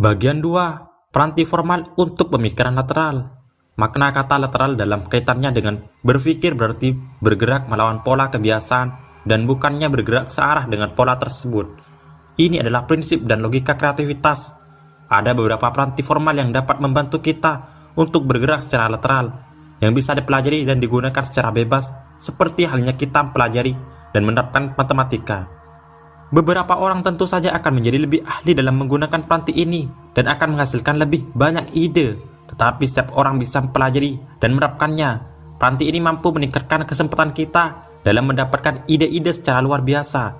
Bagian 2. Peranti formal untuk pemikiran lateral. Makna kata lateral dalam kaitannya dengan berpikir berarti bergerak melawan pola kebiasaan dan bukannya bergerak searah dengan pola tersebut. Ini adalah prinsip dan logika kreativitas. Ada beberapa peranti formal yang dapat membantu kita untuk bergerak secara lateral, yang bisa dipelajari dan digunakan secara bebas, seperti halnya kita mempelajari dan menerapkan matematika. Beberapa orang tentu saja akan menjadi lebih ahli dalam menggunakan peranti ini dan akan menghasilkan lebih banyak ide, tetapi setiap orang bisa mempelajari dan menerapkannya. Peranti ini mampu meningkatkan kesempatan kita dalam mendapatkan ide-ide secara luar biasa.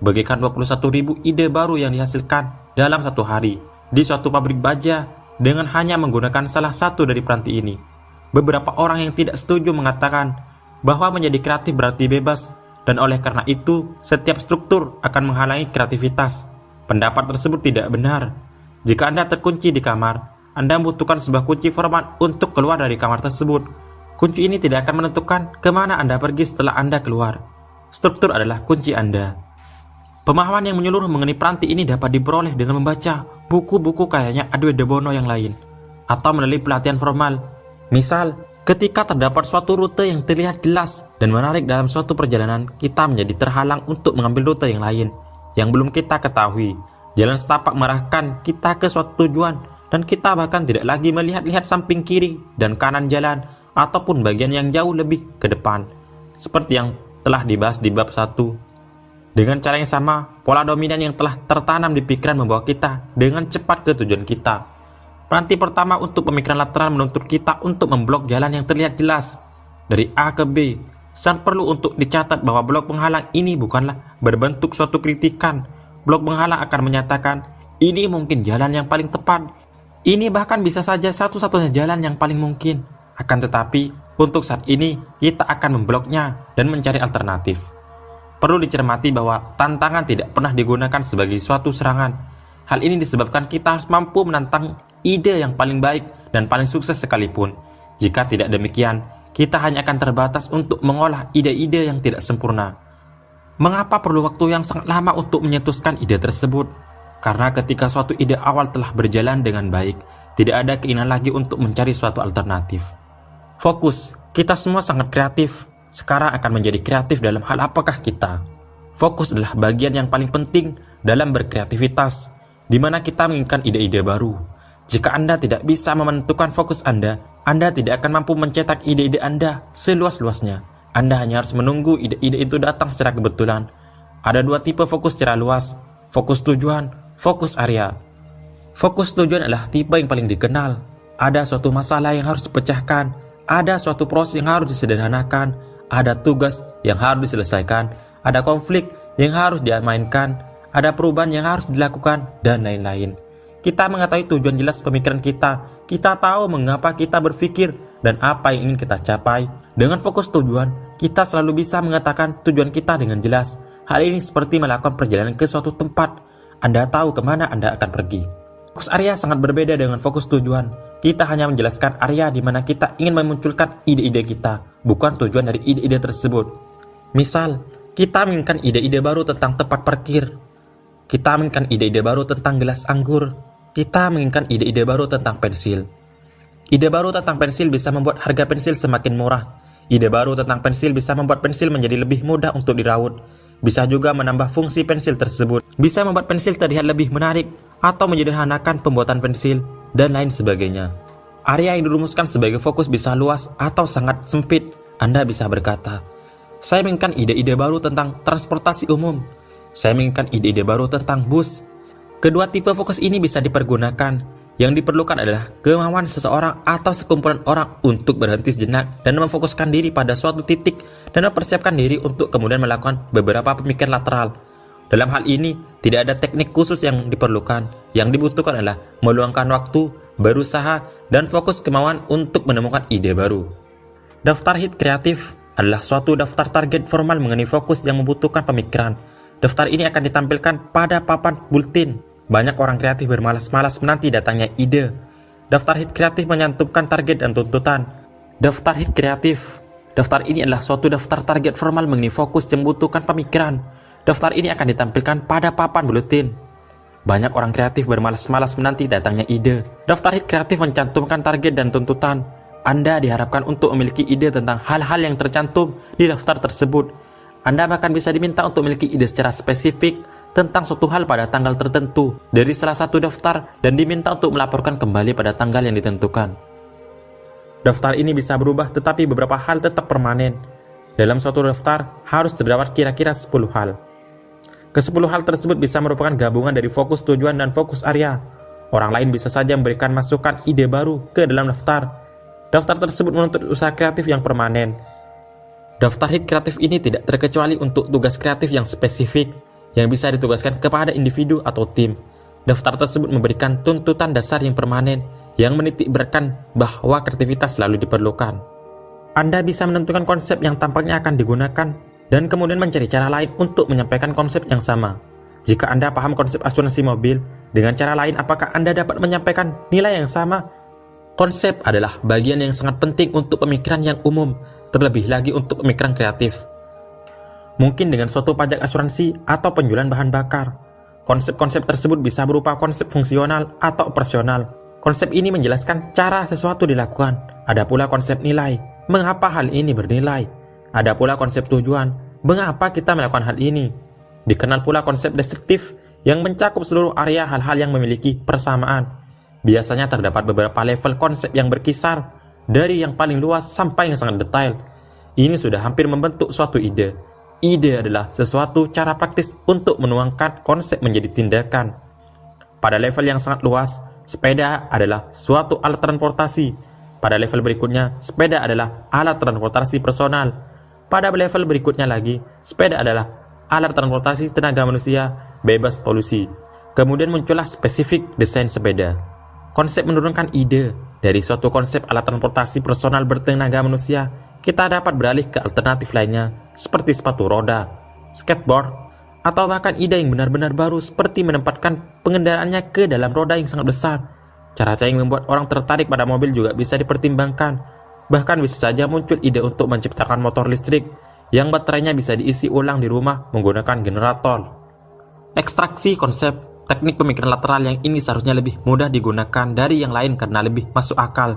Bagikan 21.000 ide baru yang dihasilkan dalam satu hari di suatu pabrik baja dengan hanya menggunakan salah satu dari peranti ini. Beberapa orang yang tidak setuju mengatakan bahwa menjadi kreatif berarti bebas, dan oleh karena itu setiap struktur akan menghalangi kreativitas. Pendapat tersebut tidak benar. Jika Anda terkunci di kamar, Anda membutuhkan sebuah kunci formal untuk keluar dari kamar tersebut. Kunci ini tidak akan menentukan kemana Anda pergi setelah Anda keluar. Struktur adalah kunci Anda. Pemahaman yang menyeluruh mengenai peranti ini dapat diperoleh dengan membaca buku-buku karyanya Adwe de Bono yang lain, atau melalui pelatihan formal. Misal, ketika terdapat suatu rute yang terlihat jelas dan menarik dalam suatu perjalanan, kita menjadi terhalang untuk mengambil rute yang lain yang belum kita ketahui. Jalan setapak mengarahkan kita ke suatu tujuan, dan kita bahkan tidak lagi melihat-lihat samping kiri dan kanan jalan ataupun bagian yang jauh lebih ke depan, seperti yang telah dibahas di bab 1. Dengan cara yang sama, pola dominan yang telah tertanam di pikiran membawa kita dengan cepat ke tujuan kita. Peranti pertama untuk pemikiran lateral menuntut kita untuk memblok jalan yang terlihat jelas dari A ke B. Sangat perlu untuk dicatat bahwa blok penghalang ini bukanlah berbentuk suatu kritikan. Blok penghalang akan menyatakan, ini mungkin jalan yang paling tepat. Ini bahkan bisa saja satu-satunya jalan yang paling mungkin. Akan tetapi, untuk saat ini, kita akan membloknya dan mencari alternatif. Perlu dicermati bahwa tantangan tidak pernah digunakan sebagai suatu serangan. Hal ini disebabkan kita harus mampu menantang ide yang paling baik dan paling sukses sekalipun. Jika tidak demikian, kita hanya akan terbatas untuk mengolah ide-ide yang tidak sempurna. Mengapa perlu waktu yang sangat lama untuk menyetuskan ide tersebut? Karena ketika suatu ide awal telah berjalan dengan baik, tidak ada keinginan lagi untuk mencari suatu alternatif. Fokus, kita semua sangat kreatif. Sekarang akan menjadi kreatif dalam hal apakah kita? Fokus adalah bagian yang paling penting dalam berkreativitas, di mana kita menginginkan ide-ide baru. Jika Anda tidak bisa menentukan fokus Anda tidak akan mampu mencetak ide-ide Anda seluas-luasnya. Anda hanya harus menunggu ide-ide itu datang secara kebetulan. Ada dua tipe fokus secara luas, fokus tujuan, fokus area. Fokus tujuan adalah tipe yang paling dikenal. Ada suatu masalah yang harus dipecahkan, ada suatu proses yang harus disederhanakan, ada tugas yang harus diselesaikan, ada konflik yang harus diamainkan, ada perubahan yang harus dilakukan, dan lain-lain. Kita mengetahui tujuan jelas pemikiran kita tahu mengapa kita berpikir dan apa yang ingin kita capai. Dengan fokus tujuan, kita selalu bisa mengatakan tujuan kita dengan jelas. Hal ini seperti melakukan perjalanan ke suatu tempat. Anda tahu kemana Anda akan pergi. Fokus area sangat berbeda dengan fokus tujuan. Kita hanya menjelaskan area di mana kita ingin memunculkan ide-ide kita, bukan tujuan dari ide-ide tersebut. Misal, kita menginginkan ide-ide baru tentang tempat parkir. Kita menginginkan ide-ide baru tentang gelas anggur. Kita menginginkan ide-ide baru tentang pensil. Ide baru tentang pensil bisa membuat harga pensil semakin murah. Ide baru tentang pensil bisa membuat pensil menjadi lebih mudah untuk diraut. Bisa juga menambah fungsi pensil tersebut. Bisa membuat pensil terlihat lebih menarik atau menyederhanakan pembuatan pensil dan lain sebagainya. Area yang dirumuskan sebagai fokus bisa luas atau sangat sempit. Anda bisa berkata, saya menginginkan ide-ide baru tentang transportasi umum. Saya menginginkan ide-ide baru tentang bus. Kedua tipe fokus ini bisa dipergunakan. Yang diperlukan adalah kemauan seseorang atau sekumpulan orang untuk berhenti sejenak dan memfokuskan diri pada suatu titik dan mempersiapkan diri untuk kemudian melakukan beberapa pemikiran lateral. Dalam hal ini, tidak ada teknik khusus yang diperlukan. Yang dibutuhkan adalah meluangkan waktu, berusaha, dan fokus kemauan untuk menemukan ide baru. Daftar hit kreatif adalah suatu daftar target formal mengenai fokus yang membutuhkan pemikiran. Daftar ini akan ditampilkan pada papan bulletin. Banyak orang kreatif bermalas-malas menanti datangnya ide. Daftar hit kreatif menyantumkan target dan tuntutan. Daftar hit kreatif. Daftar ini adalah suatu daftar target formal mengenai fokus yang membutuhkan pemikiran. Daftar ini akan ditampilkan pada papan bulletin. Banyak orang kreatif bermalas-malas menanti datangnya ide. Daftar hit kreatif mencantumkan target dan tuntutan. Anda diharapkan untuk memiliki ide tentang hal-hal yang tercantum di daftar tersebut. Anda bahkan bisa diminta untuk memiliki ide secara spesifik tentang suatu hal pada tanggal tertentu dari salah satu daftar dan diminta untuk melaporkan kembali pada tanggal yang ditentukan. Daftar ini bisa berubah, tetapi beberapa hal tetap permanen. Dalam suatu daftar harus terdapat kira-kira 10 hal. Ke-10 hal tersebut bisa merupakan gabungan dari fokus tujuan dan fokus area. Orang lain bisa saja memberikan masukan ide baru ke dalam daftar. Daftar tersebut menuntut usaha kreatif yang permanen. Daftar hit kreatif ini tidak terkecuali untuk tugas kreatif yang spesifik yang bisa ditugaskan kepada individu atau tim. Daftar tersebut memberikan tuntutan dasar yang permanen yang menitik beratkan bahwa kreativitas selalu diperlukan. Anda bisa menentukan konsep yang tampaknya akan digunakan dan kemudian mencari cara lain untuk menyampaikan konsep yang sama. Jika Anda paham konsep asuransi mobil, dengan cara lain apakah Anda dapat menyampaikan nilai yang sama? Konsep adalah bagian yang sangat penting untuk pemikiran yang umum, terlebih lagi untuk pemikiran kreatif. Mungkin dengan suatu pajak asuransi atau penjualan bahan bakar. Konsep-konsep tersebut bisa berupa konsep fungsional atau operasional. Konsep ini menjelaskan cara sesuatu dilakukan. Ada pula konsep nilai, mengapa hal ini bernilai. Ada pula konsep tujuan, mengapa kita melakukan hal ini. Dikenal pula konsep deskriptif yang mencakup seluruh area hal-hal yang memiliki persamaan. Biasanya terdapat beberapa level konsep yang berkisar dari yang paling luas sampai yang sangat detail. Ini sudah hampir membentuk suatu ide. Ide adalah sesuatu cara praktis untuk menuangkan konsep menjadi tindakan. Pada level yang sangat luas, sepeda adalah suatu alat transportasi. Pada level berikutnya, sepeda adalah alat transportasi personal. Pada level berikutnya lagi, sepeda adalah alat transportasi tenaga manusia bebas polusi. Kemudian muncullah spesifik desain sepeda. Konsep menurunkan ide. Dari suatu konsep alat transportasi personal bertenaga manusia, kita dapat beralih ke alternatif lainnya, seperti sepatu roda, skateboard, atau bahkan ide yang benar-benar baru seperti menempatkan pengendaraannya ke dalam roda yang sangat besar. Cara-cara yang membuat orang tertarik pada mobil juga bisa dipertimbangkan. Bahkan bisa saja muncul ide untuk menciptakan motor listrik yang baterainya bisa diisi ulang di rumah menggunakan generator. Ekstraksi konsep teknik pemikiran lateral yang ini seharusnya lebih mudah digunakan dari yang lain karena lebih masuk akal.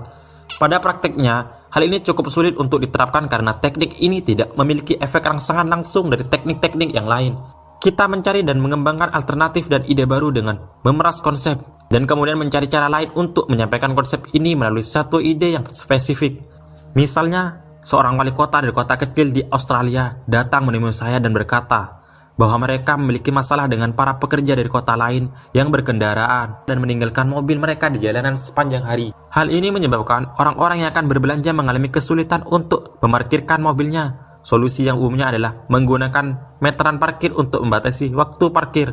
Pada prakteknya, hal ini cukup sulit untuk diterapkan karena teknik ini tidak memiliki efek rangsangan langsung dari teknik-teknik yang lain. Kita mencari dan mengembangkan alternatif dan ide baru dengan memeras konsep, dan kemudian mencari cara lain untuk menyampaikan konsep ini melalui satu ide yang spesifik. Misalnya, seorang wali kota dari kota kecil di Australia datang menemui saya dan berkata bahwa mereka memiliki masalah dengan para pekerja dari kota lain yang berkendaraan dan meninggalkan mobil mereka di jalanan sepanjang hari. Hal ini menyebabkan orang-orang yang akan berbelanja mengalami kesulitan untuk memarkirkan mobilnya. Solusi yang umumnya adalah menggunakan meteran parkir untuk membatasi waktu parkir.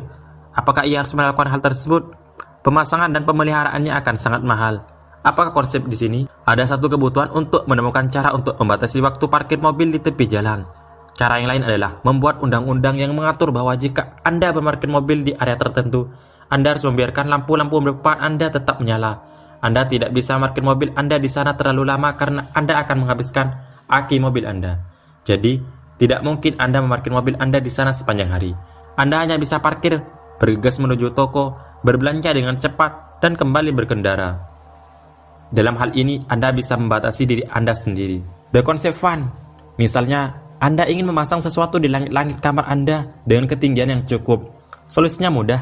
Apakah ia harus melakukan hal tersebut? Pemasangan dan pemeliharaannya akan sangat mahal. Apakah konsep di sini? Ada satu kebutuhan untuk menemukan cara untuk membatasi waktu parkir mobil di tepi jalan. Cara yang lain adalah membuat undang-undang yang mengatur bahwa jika Anda memarkir mobil di area tertentu, Anda harus membiarkan lampu-lampu depan Anda tetap menyala. Anda tidak bisa memarkir mobil Anda di sana terlalu lama karena Anda akan menghabiskan aki mobil Anda. Jadi, tidak mungkin Anda memarkir mobil Anda di sana sepanjang hari. Anda hanya bisa parkir, bergegas menuju toko, berbelanja dengan cepat, dan kembali berkendara. Dalam hal ini, Anda bisa membatasi diri Anda sendiri. The concept fun. Misalnya, Anda ingin memasang sesuatu di langit-langit kamar Anda dengan ketinggian yang cukup. Solusinya mudah.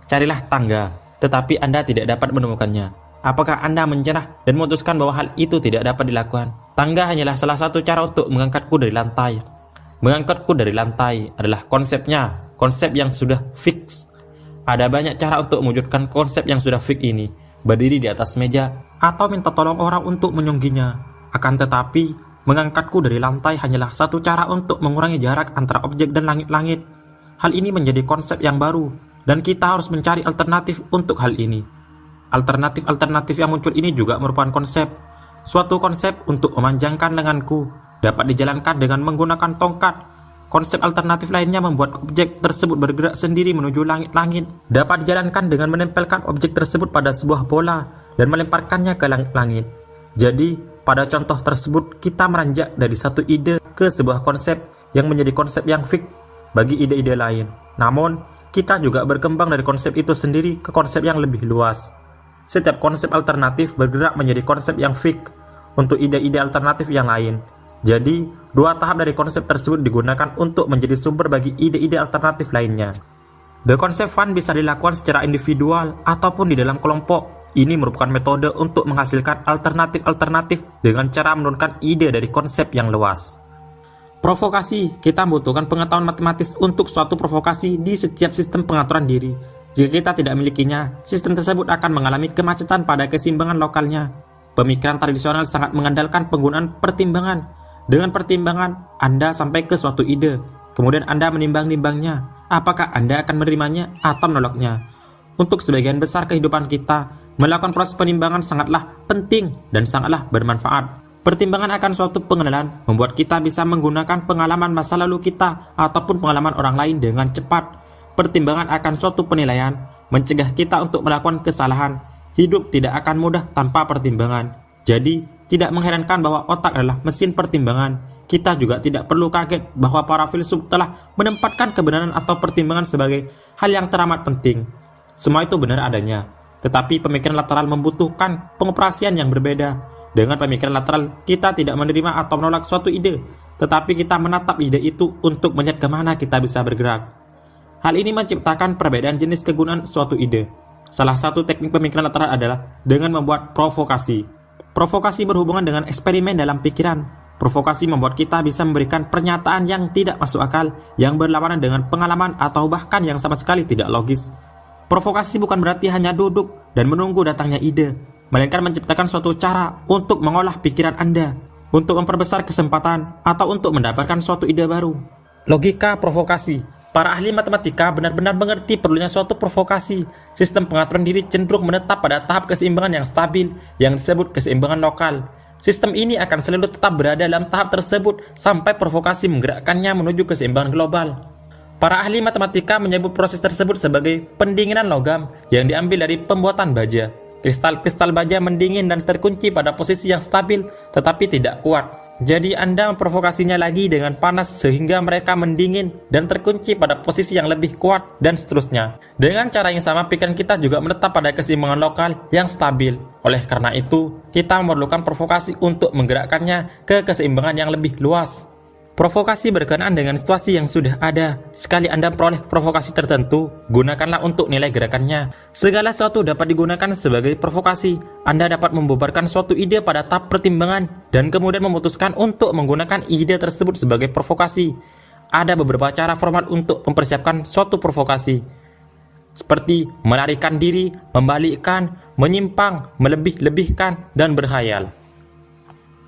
Carilah tangga, tetapi Anda tidak dapat menemukannya. Apakah Anda menyerah dan memutuskan bahwa hal itu tidak dapat dilakukan? Tangga hanyalah salah satu cara untuk mengangkatku dari lantai. Mengangkatku dari lantai adalah konsepnya, konsep yang sudah fix. Ada banyak cara untuk mewujudkan konsep yang sudah fix ini. Berdiri di atas meja, atau minta tolong orang untuk menyungginya. Akan tetapi, mengangkatku dari lantai hanyalah satu cara untuk mengurangi jarak antara objek dan langit-langit. Hal ini menjadi konsep yang baru, dan kita harus mencari alternatif untuk hal ini. Alternatif-alternatif yang muncul ini juga merupakan konsep. Suatu konsep untuk memanjangkan lenganku dapat dijalankan dengan menggunakan tongkat. Konsep alternatif lainnya membuat objek tersebut bergerak sendiri menuju langit-langit. Dapat dijalankan dengan menempelkan objek tersebut pada sebuah bola dan melemparkannya ke langit-langit. Jadi, pada contoh tersebut kita meranjak dari satu ide ke sebuah konsep yang menjadi konsep yang fix bagi ide-ide lain. Namun, kita juga berkembang dari konsep itu sendiri ke konsep yang lebih luas. Setiap konsep alternatif bergerak menjadi konsep yang fix untuk ide-ide alternatif yang lain. Jadi, dua tahap dari konsep tersebut digunakan untuk menjadi sumber bagi ide-ide alternatif lainnya. The Concept Fund bisa dilakukan secara individual ataupun di dalam kelompok. Ini merupakan metode untuk menghasilkan alternatif-alternatif dengan cara menurunkan ide dari konsep yang luas. Provokasi, kita membutuhkan pengetahuan matematis untuk suatu provokasi di setiap sistem pengaturan diri. Jika kita tidak memilikinya, sistem tersebut akan mengalami kemacetan pada keseimbangan lokalnya. Pemikiran tradisional sangat mengandalkan penggunaan pertimbangan. Dengan pertimbangan, Anda sampai ke suatu ide. Kemudian Anda menimbang-nimbangnya. Apakah Anda akan menerimanya atau menolaknya? Untuk sebagian besar kehidupan kita, melakukan proses penimbangan sangatlah penting dan sangatlah bermanfaat. Pertimbangan akan suatu pengenalan membuat kita bisa menggunakan pengalaman masa lalu kita ataupun pengalaman orang lain dengan cepat. Pertimbangan akan suatu penilaian mencegah kita untuk melakukan kesalahan. Hidup tidak akan mudah tanpa pertimbangan. Jadi, tidak mengherankan bahwa otak adalah mesin pertimbangan. Kita juga tidak perlu kaget bahwa para filsuf telah menempatkan kebenaran atau pertimbangan sebagai hal yang teramat penting. Semua itu benar adanya, tetapi pemikiran lateral membutuhkan pengoperasian yang berbeda. Dengan pemikiran lateral, kita tidak menerima atau menolak suatu ide, tetapi kita menatap ide itu untuk melihat kemana kita bisa bergerak. Hal ini menciptakan perbedaan jenis kegunaan suatu ide. Salah satu teknik pemikiran lateral adalah dengan membuat provokasi. Provokasi berhubungan dengan eksperimen dalam pikiran. Provokasi membuat kita bisa memberikan pernyataan yang tidak masuk akal, yang berlawanan dengan pengalaman atau bahkan yang sama sekali tidak logis. Provokasi bukan berarti hanya duduk dan menunggu datangnya ide, melainkan menciptakan suatu cara untuk mengolah pikiran Anda, untuk memperbesar kesempatan, atau untuk mendapatkan suatu ide baru. Logika provokasi. Para ahli matematika benar-benar mengerti perlunya suatu provokasi. Sistem pengaturan diri cenderung menetap pada tahap keseimbangan yang stabil, yang disebut keseimbangan lokal. Sistem ini akan selalu tetap berada dalam tahap tersebut sampai provokasi menggerakkannya menuju keseimbangan global. Para ahli matematika menyebut proses tersebut sebagai pendinginan logam yang diambil dari pembuatan baja. Kristal-kristal baja mendingin dan terkunci pada posisi yang stabil tetapi tidak kuat. Jadi Anda memprovokasinya lagi dengan panas sehingga mereka mendingin dan terkunci pada posisi yang lebih kuat dan seterusnya. Dengan cara yang sama, pikiran kita juga menetap pada keseimbangan lokal yang stabil. Oleh karena itu, kita memerlukan provokasi untuk menggerakkannya ke keseimbangan yang lebih luas. Provokasi berkenaan dengan situasi yang sudah ada. Sekali Anda peroleh provokasi tertentu, gunakanlah untuk nilai gerakannya. Segala sesuatu dapat digunakan sebagai provokasi. Anda dapat membubarkan suatu ide pada tahap pertimbangan dan kemudian memutuskan untuk menggunakan ide tersebut sebagai provokasi. Ada beberapa cara formal untuk mempersiapkan suatu provokasi, seperti melarikan diri, membalikkan, menyimpang, melebih-lebihkan, dan berhayal.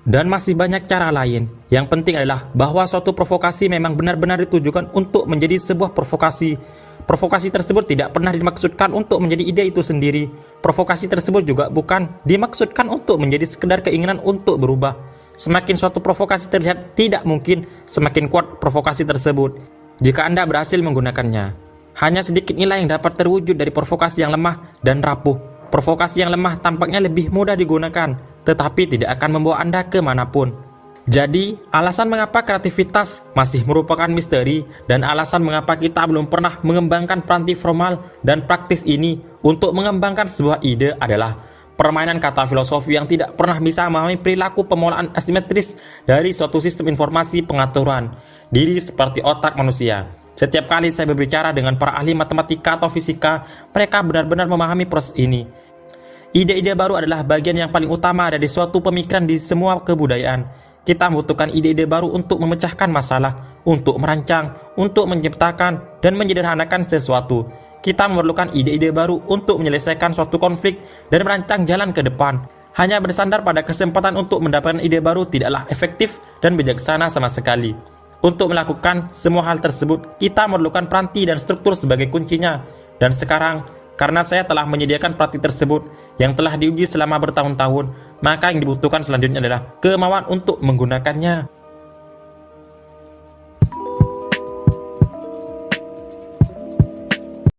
Dan masih banyak cara lain. Yang penting adalah bahwa suatu provokasi memang benar-benar ditujukan untuk menjadi sebuah provokasi. Provokasi tersebut tidak pernah dimaksudkan untuk menjadi ide itu sendiri. Provokasi tersebut juga bukan dimaksudkan untuk menjadi sekedar keinginan untuk berubah. Semakin suatu provokasi terlihat tidak mungkin, semakin kuat provokasi tersebut jika Anda berhasil menggunakannya. Hanya sedikit nilai yang dapat terwujud dari provokasi yang lemah dan rapuh. Provokasi yang lemah tampaknya lebih mudah digunakan, tetapi tidak akan membawa Anda kemanapun. Jadi, alasan mengapa kreativitas masih merupakan misteri dan alasan mengapa kita belum pernah mengembangkan peranti formal dan praktis ini untuk mengembangkan sebuah ide adalah permainan kata filosofi yang tidak pernah bisa memahami perilaku pemulaan asimetris dari suatu sistem informasi pengaturan diri seperti otak manusia. Setiap kali saya berbicara dengan para ahli matematika atau fisika, mereka benar-benar memahami proses ini. Ide-ide baru adalah bagian yang paling utama dari suatu pemikiran di semua kebudayaan. Kita membutuhkan ide-ide baru untuk memecahkan masalah, untuk merancang, untuk menciptakan, dan menyederhanakan sesuatu. Kita memerlukan ide-ide baru untuk menyelesaikan suatu konflik dan merancang jalan ke depan. Hanya bersandar pada kesempatan untuk mendapatkan ide baru tidaklah efektif dan bijaksana sama sekali. Untuk melakukan semua hal tersebut, kita memerlukan peranti dan struktur sebagai kuncinya. Dan sekarang, karena saya telah menyediakan peranti tersebut yang telah diuji selama bertahun-tahun, maka yang dibutuhkan selanjutnya adalah kemauan untuk menggunakannya.